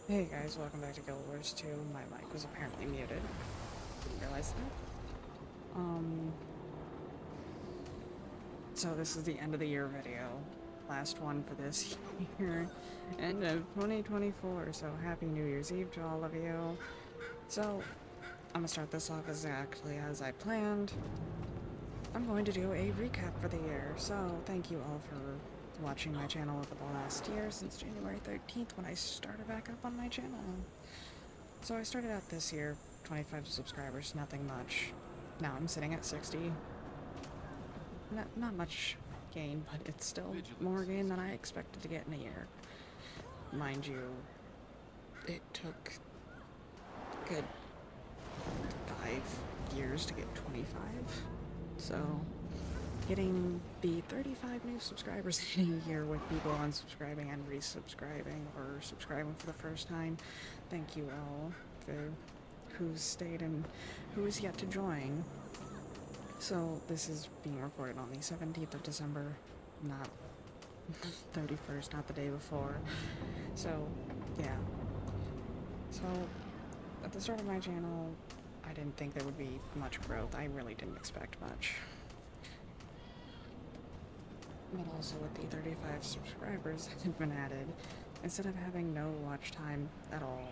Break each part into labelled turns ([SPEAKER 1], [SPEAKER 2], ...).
[SPEAKER 1] Hey guys, welcome back to Guild Wars 2. My mic was apparently muted. Didn't realize that. So this is the end of the year video. Last one for this year. End of 2024, so happy New Year's Eve to all of you. So, I'm gonna start this off exactly as I planned. I'm going to do a recap for the year, so thank you all for watching my channel over the last year since January 13th when I started back up on my channel. So I started out this year, 25 subscribers, nothing much. Now I'm sitting at 60. Not much gain, but it's still more gain than I expected to get in a year. Mind you, it took good 5 years to get 25. So getting the 35 new subscribers in a year with people unsubscribing and resubscribing or subscribing for the first time, thank you all for who's stayed and who is yet to join. So this is being recorded on the 17th of December, not 31st, not the day before. So yeah. So at the start of my channel, I didn't think there would be much growth. I really didn't expect much. But also with the 35 subscribers that had been added, instead of having no watch time at all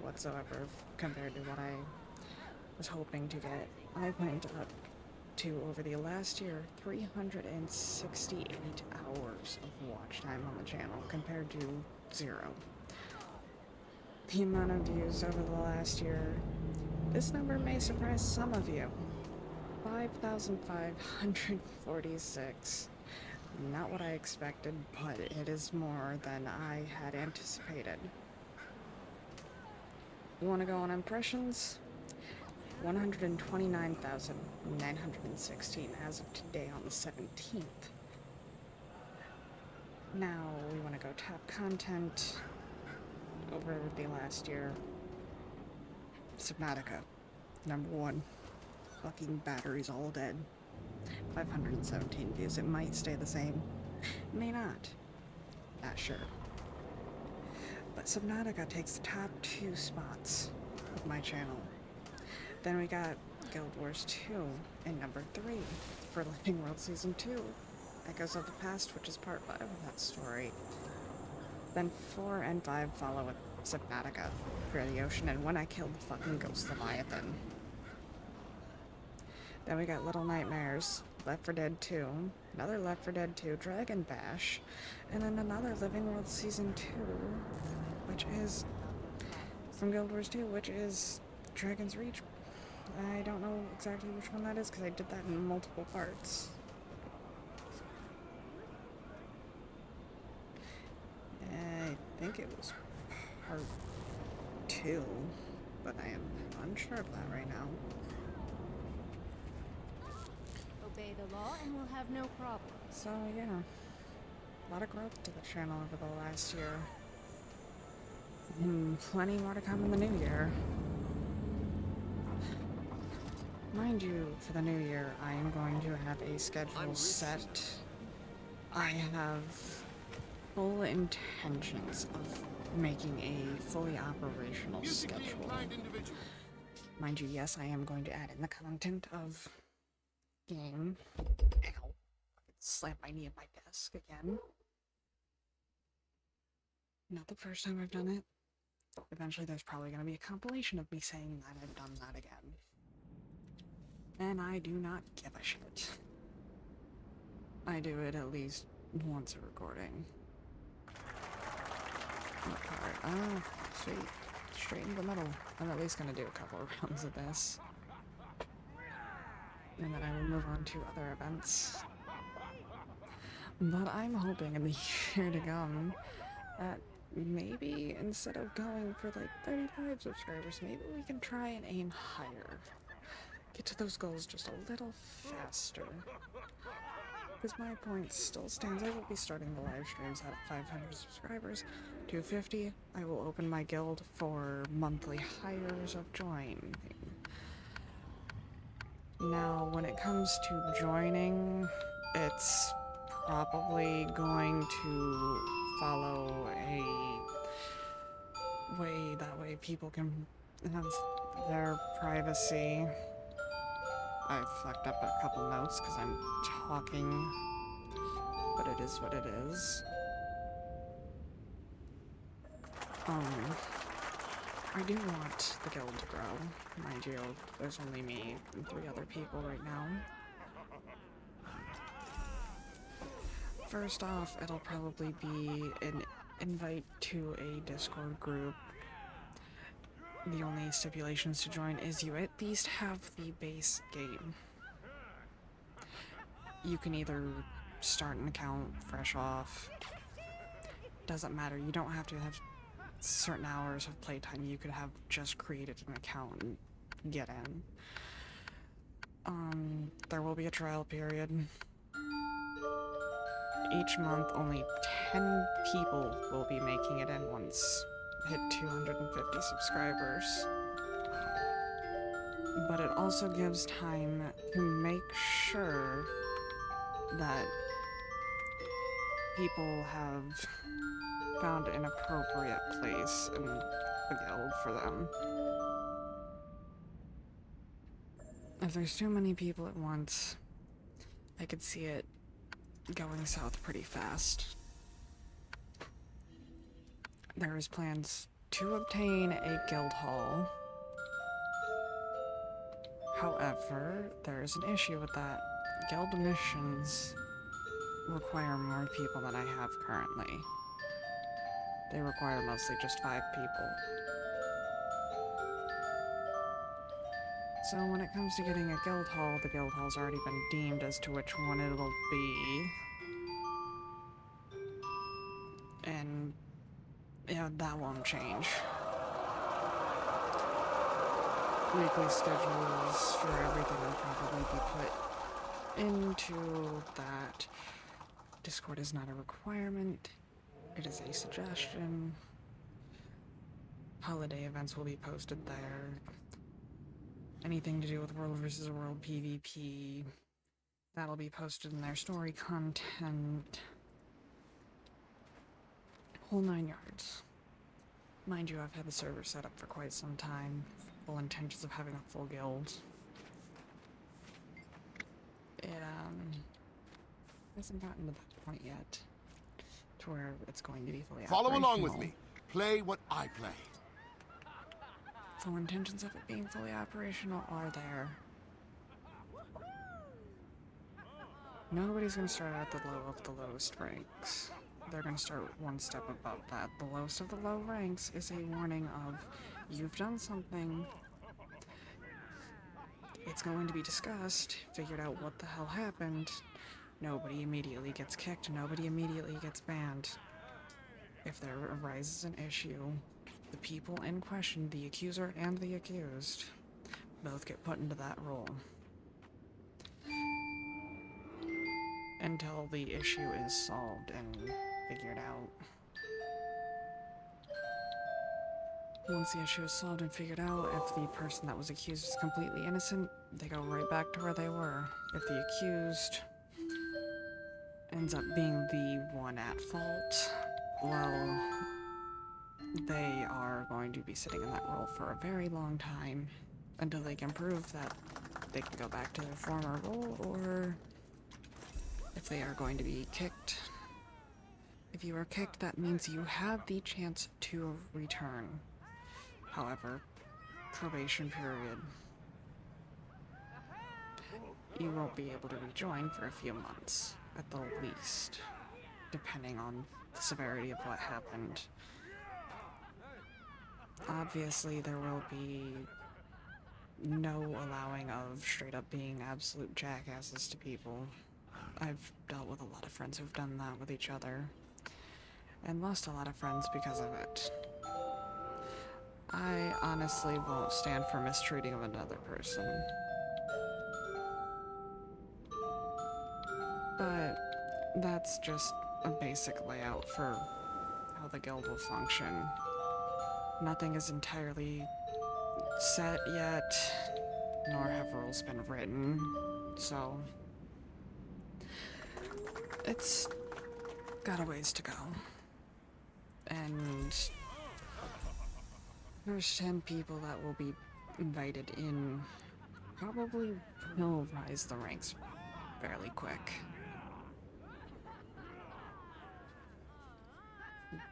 [SPEAKER 1] whatsoever compared to what I was hoping to get, I went up to, over the last year, 368 hours of watch time on the channel compared to 0. The amount of views over the last year, this number may surprise some of you. 5,546. Not what I expected, but it is more than I had anticipated. You want to go on impressions? 129,916 as of today on the 17th. Now we want to go top content over the last year. Subnautica, number 1. Fucking batteries all dead. 517 views. It might stay the same. May not. Not sure. But Subnautica takes the top 2 spots of my channel. Then we got Guild Wars 2 and number 3 for Living World Season 2. Echoes of the Past, which is part 5 of that story. Then 4 and 5 follow with Subnautica for the ocean and when I killed the fucking Ghost Leviathan. Then we got Little Nightmares, Left 4 Dead 2, another Left 4 Dead 2, Dragon Bash, and then another Living World Season 2, which is from Guild Wars 2, which is Dragon's Reach. I don't know exactly which one that is because I did that in multiple parts. I think it was part 2, but I am unsure of that right now.
[SPEAKER 2] Obey the law and we'll have no problem.
[SPEAKER 1] So yeah, a lot of growth to the channel over the last year. Plenty more to come in the new year. Mind you, for the new year, I am going to have a schedule set. I have full intentions of making a fully operational schedule. Mind you, yes, I am going to add in the content of game. Ow. Slap my knee at my desk again. Not the first time I've done it. Eventually there's probably going to be a compilation of me saying that I've done that again. And I do not give a shit. I do it at least once a recording. What part? Ah, sweet. Straight in the middle. I'm at least going to do a couple of rounds of this. And then I will move on to other events. But I'm hoping in the year to come that maybe instead of going for like 35 subscribers, maybe we can try and aim higher. Get to those goals just a little faster. Because my point still stands. I will be starting the live streams at 500 subscribers. 250, I will open my guild for monthly hires of joining. Now, when it comes to joining, it's probably going to follow people can have their privacy. I fucked up a couple notes because I'm talking, but it is what it is. I do want the guild to grow. Mind you, there's only me and 3 other people right now. First off, it'll probably be an invite to a Discord group. The only stipulations to join is you at least have the base game. You can either start an account fresh off. Doesn't matter, you don't have to have certain hours of playtime. You could have just created an account and get in. There will be a trial period. Each month, only 10 people will be making it in once hit 250 subscribers. But it also gives time to make sure that people have found an appropriate place in the guild for them. If there's too many people at once, I could see it going south pretty fast. There is plans to obtain a guild hall. However, there is an issue with that. Guild missions require more people than I have currently. They require mostly just 5 people. So when it comes to getting a guild hall, the guild hall's already been deemed as to which one it will be. And yeah, that won't change. Weekly schedules for everything will probably be put into that. Discord is not a requirement. It is a suggestion. Holiday events will be posted there. Anything to do with World vs. World PvP, that'll be posted in their story content. Whole 9 yards. Mind you, I've had the server set up for quite some time. Full intentions of having a full guild. It, hasn't gotten to that point yet. To where it's going to be fully
[SPEAKER 3] Follow
[SPEAKER 1] operational.
[SPEAKER 3] along with me. Play what I play.
[SPEAKER 1] Full intentions of it being fully operational are there. Nobody's gonna start out at the low of the lowest ranks. They're gonna start one step above that. The lowest of the low ranks is a warning of, you've done something. It's going to be discussed, figured out what the hell happened. Nobody immediately gets kicked, nobody immediately gets banned. If there arises an issue, the people in question, the accuser and the accused, both get put into that role. Until the issue is solved and figured out. Once the issue is solved and figured out, if the person that was accused is completely innocent, they go right back to where they were. If the accused ends up being the one at fault, well, they are going to be sitting in that role for a very long time until they can prove that they can go back to their former role, or if they are going to be kicked. If you are kicked, that means you have the chance to return. However, probation period. You won't be able to rejoin for a few months, at the least, depending on the severity of what happened. Obviously, there will be no allowing of straight up being absolute jackasses to people. I've dealt with a lot of friends who've done that with each other, and lost a lot of friends because of it. I honestly won't stand for mistreating of another person. But that's just a basic layout for how the guild will function. Nothing is entirely set yet, nor have rules been written, so it's got a ways to go. And first 10 people that will be invited in probably will rise the ranks fairly quick.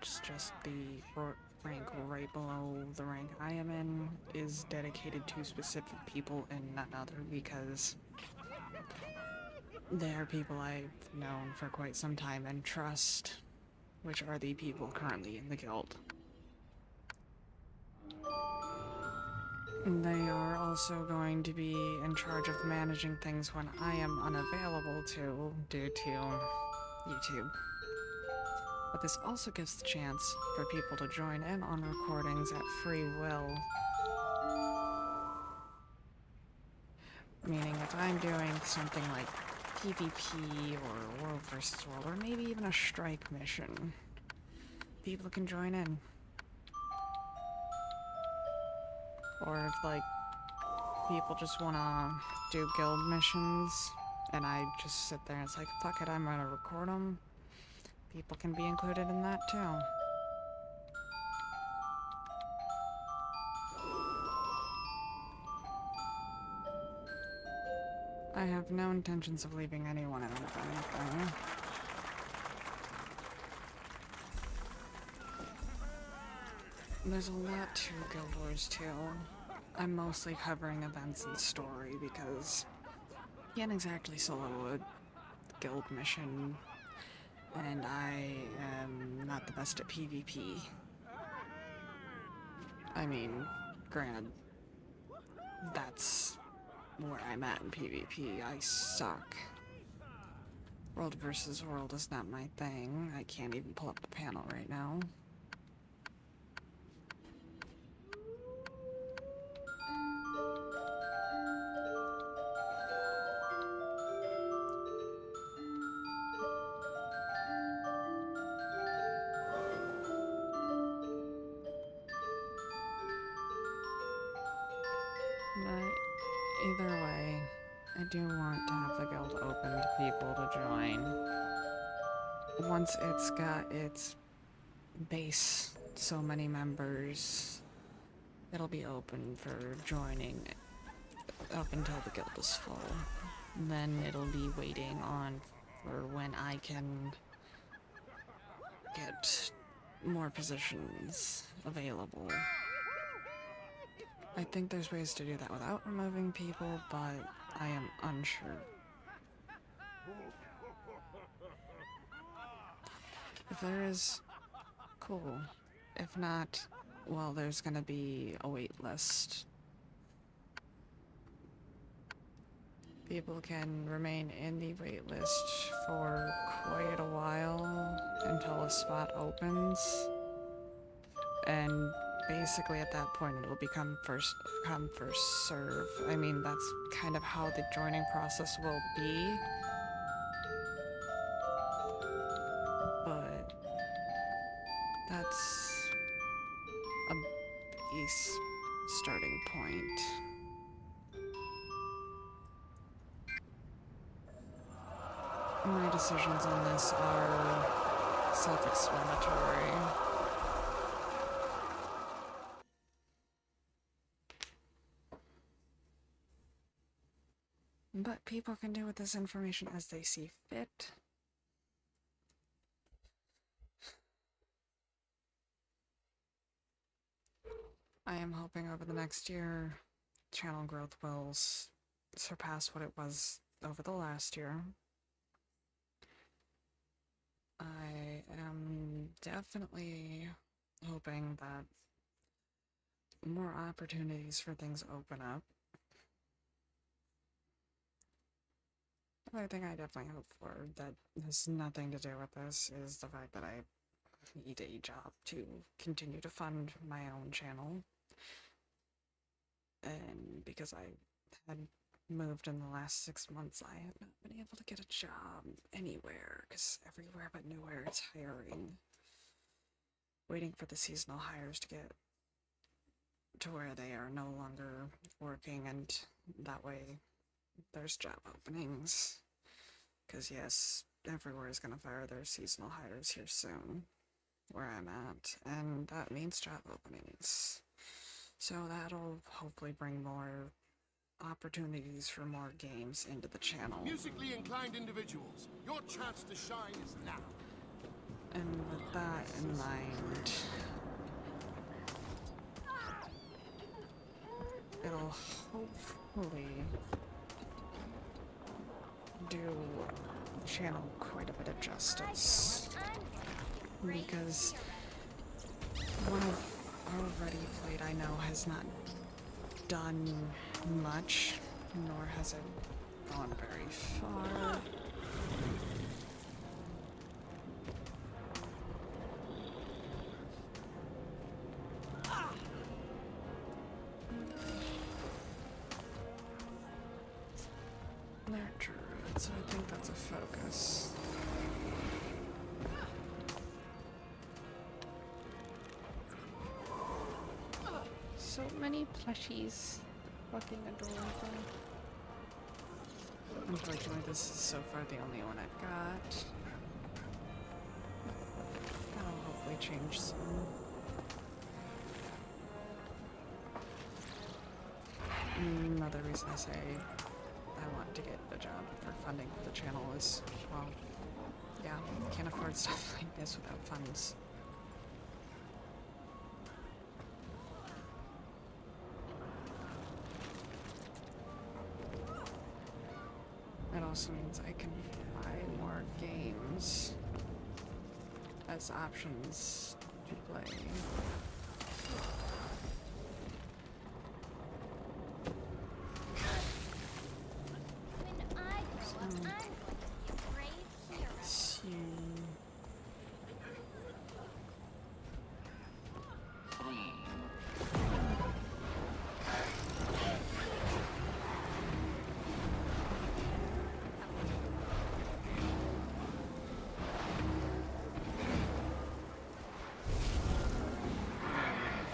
[SPEAKER 1] It's just the rank right below the rank I am in is dedicated to specific people and none other, because they are people I've known for quite some time and trust, which are the people currently in the guild. They are also going to be in charge of managing things when I am unavailable due to YouTube. But this also gives the chance for people to join in on recordings at free will. Meaning if I'm doing something like PvP or World vs. World, or maybe even a strike mission, people can join in. Or if, like, people just wanna do guild missions, and I just sit there and it's like, fuck it, I'm gonna record them, people can be included in that too. I have no intentions of leaving anyone out of anything. There's a lot to Guild Wars 2. I'm mostly covering events and story because you can't exactly solo a guild mission, and I am not the best at PvP. I mean, granted, that's where I'm at in PvP. I suck. World versus World is not my thing. I can't even pull up the panel right now. But either way, I do want to have the guild open to people to join. Once it's got its base, so many members, it'll be open for joining up until the guild is full. Then it'll be waiting on for when I can get more positions available. I think there's ways to do that without removing people, but I am unsure. If there is, cool. If not, well, there's gonna be a wait list. People can remain in the wait list for quite a while until a spot opens. And basically at that point it'll become first come, first serve. I mean, that's kind of how the joining process will be. But that's a base starting point. My decisions on this are self-explanatory. But people can do with this information as they see fit. I am hoping over the next year, channel growth will surpass what it was over the last year. I am definitely hoping that more opportunities for things open up. Another thing I definitely hope for that has nothing to do with this is the fact that I need a job to continue to fund my own channel. And because I had moved in the last 6 months, I have not been able to get a job anywhere, because everywhere but nowhere is hiring. Waiting for the seasonal hires to get to where they are no longer working, and that way there's job openings. Because yes, everywhere is going to fire their seasonal hires here soon, where I'm at, and that means job openings. So that'll hopefully bring more opportunities for more games into the channel.
[SPEAKER 3] Musically inclined individuals, your chance to shine is now.
[SPEAKER 1] And with that in mind, it'll hopefully do the channel quite a bit of justice. Because one I've already played, I know, has not done much, nor has it gone very far. They're druids, so I think that's a focus. So many plushies. Fucking adorable. Unfortunately, this is so far the only one I've got. That'll hopefully change soon. Another reason I say I want to get a job for funding for the channel is, well, yeah, can't afford stuff like this without funds. That also means I can buy more games as options to play.
[SPEAKER 2] When I grow up, I'm going to be a brave hero.
[SPEAKER 1] So,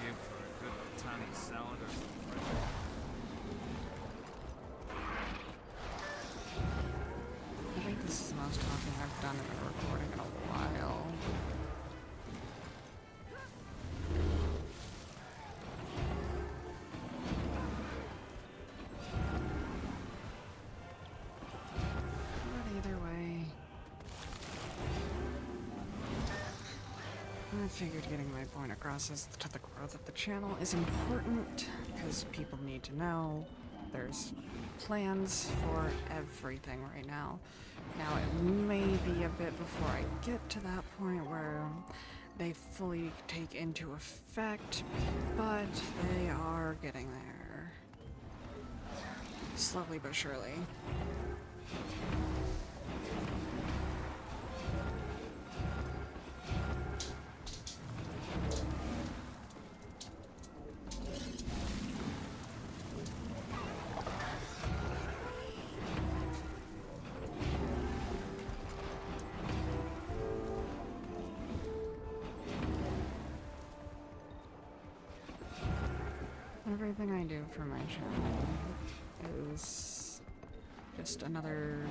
[SPEAKER 4] Here for a good tiny salad or something.
[SPEAKER 1] I think this is the most talking I've done in a recording in a while. But either way, I figured getting my point across as to the growth of the channel is important because people need to know there's plans for everything right now. Now, it may be a bit before I get to that point where they fully take into effect, but they are getting there. Slowly but surely. Everything I do for my channel is just another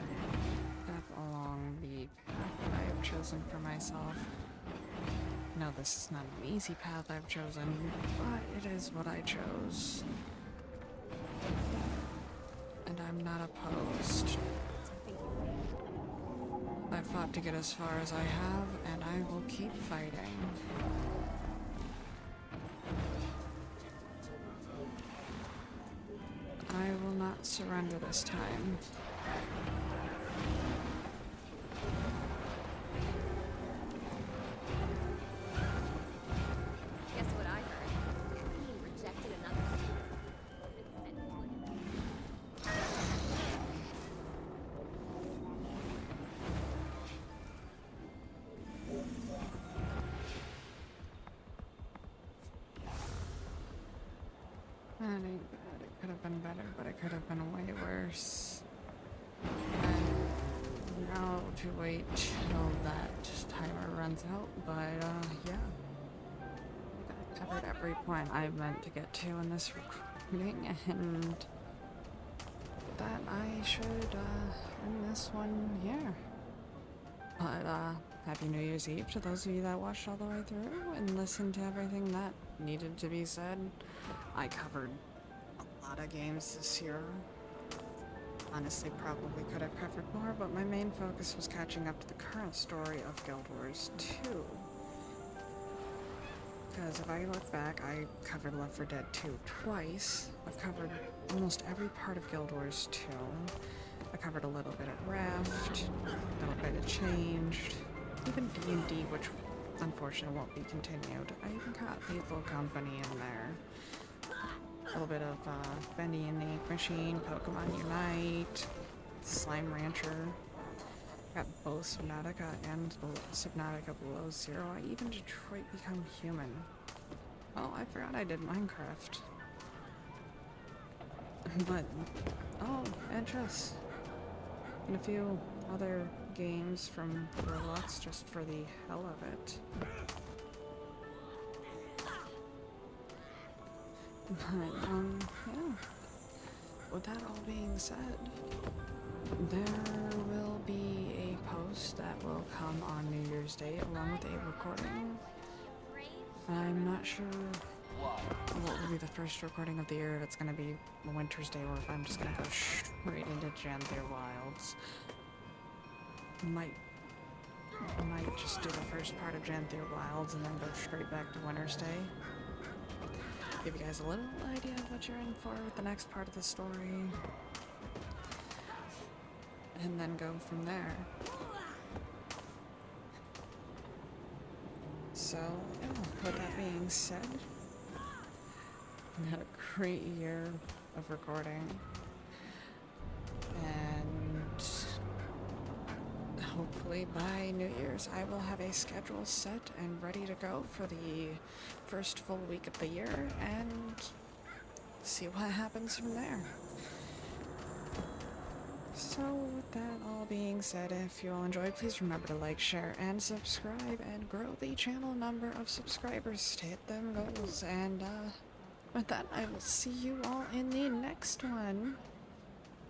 [SPEAKER 1] step along the path that I have chosen for myself. No, this is not an easy path I've chosen, but it is what I chose. And I'm not opposed. I've fought to get as far as I have, and I will keep fighting. I will not surrender this time.
[SPEAKER 2] Guess what I heard? Being rejected another
[SPEAKER 1] That ain't bad. It could have been better, but it could have been way worse. And now to wait till that timer runs out, but yeah. I covered every point I meant to get to in this recording, and with that I should end this one here. But Happy New Year's Eve to those of you that watched all the way through and listened to everything that needed to be said. I covered a lot of games this year. Honestly, probably could have covered more, but my main focus was catching up to the current story of Guild Wars 2. Because if I look back, I covered Left 4 Dead 2 twice. I've covered almost every part of Guild Wars 2. I covered a little bit of Raft, a little bit of Changed, even D&D, which unfortunately won't be continued. I even got Lethal Company in there. A little bit of Bendy and the Ink Machine, Pokemon Unite, Slime Rancher. Got both Subnautica and Subnautica Below Zero. I even Detroit Become Human. Oh, I forgot I did Minecraft. But, oh, and chess. And a few other games from Roblox just for the hell of it. But, yeah. With that all being said, there will be a post that will come on New Year's Day along with a recording. I'm not sure what will be the first recording of the year, if it's going to be Wintersday or if I'm just going to go straight into Janthier Wilds. Might just do the first part of Janthier Wilds and then go straight back to Wintersday. Give you guys a little idea of what you're in for with the next part of the story. And then go from there. So, yeah, with that being said, I had a great year of recording. And hopefully by New Year's I will have a schedule set and ready to go for the first full week of the year and see what happens from there. So with that all being said, if you all enjoyed, please remember to like, share, and subscribe and grow the channel number of subscribers to hit them goals. And with that, I will see you all in the next one.